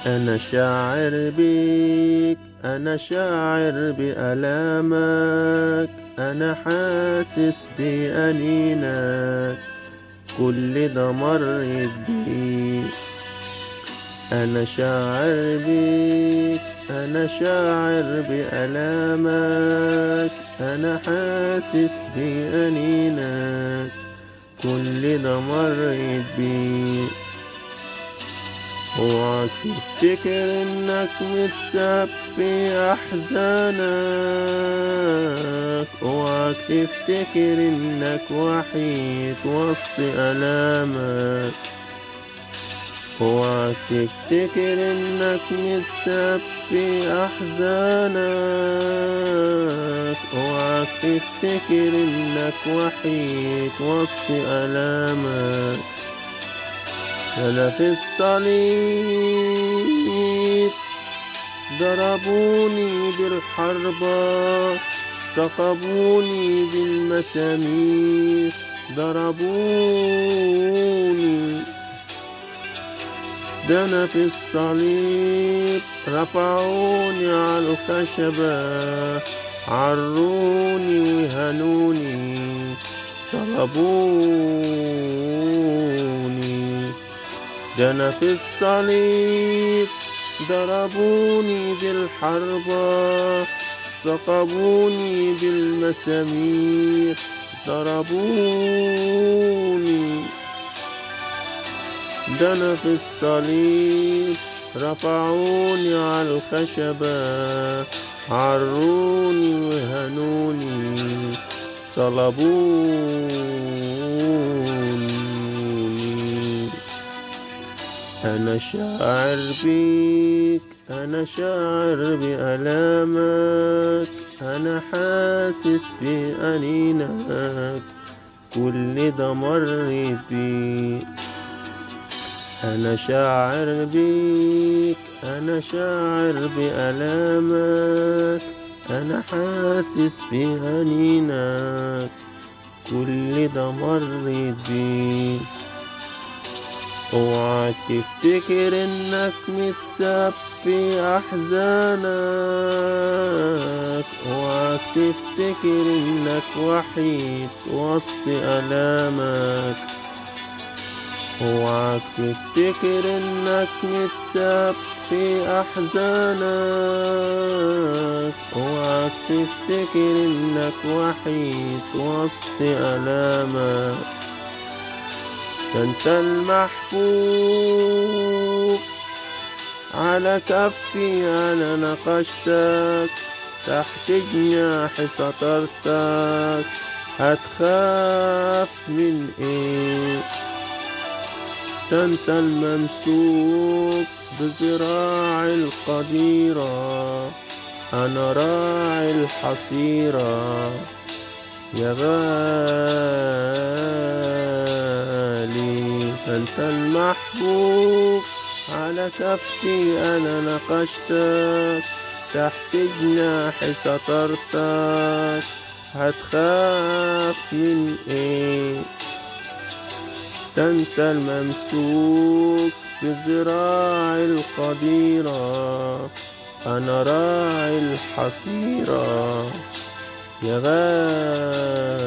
أنا شاعر بيك، أنا شاعر بألامك، أنا حاسس بأنينك، كل ده مريت بيه. أنا شاعر بيك، أنا شاعر بألامك، أنا حاسس بأنينك، كل ده مريت بيه. اوعك تفتكر انك متساب في احزانك، اوعك تفتكر انك وحيد وسط الامك، اوعك تفتكر انك متساب في احزانك، اوعك تفتكر انك وحيد وسط الامك. أنا في الصليب ضربوني بالحربة، ثقبوني بالمسامير، ضربوني. ده أنا في الصليب رفعوني على الخشبة، عروني وهنوني، صلبوني. ده أنا في الصليب ضربوني بالحربة، ثقبوني بالمسامير، ضربوني. ده أنا في الصليب رفعوني على الخشبة، عروني وهنوني، صلبوني. أنا شاعر بيك، أنا شاعر بألامك، أنا حاسس بأنينك، كل ده مريت بيك. أنا شاعر بيك، أنا شاعر بألامك، أنا حاسس بأنينك، كل ده مريت بيك. اوعك تفتكر انك متساب في احزانك، اوعك تفتكر انك وحيد وسط الامك، اوعك تفتكر انك متساب في احزانك، اوعك تفتكر انك وحيد وسط الامك. ده انت المحبوب على كفي، انا نقشتك تحت جناحي سطرتك، هتخاف من ايه؟ ده انت الممسوك بذراعي القديرة، انا راعي الحصيرة يا غالي. أنت المحبوب على كفي، أنا نقشتك تحت جناحي سطرتك، هتخاف من إيه؟ ده أنت الممسوك بذراعي القديرة، أنا راعي الحصيرة يا غالي.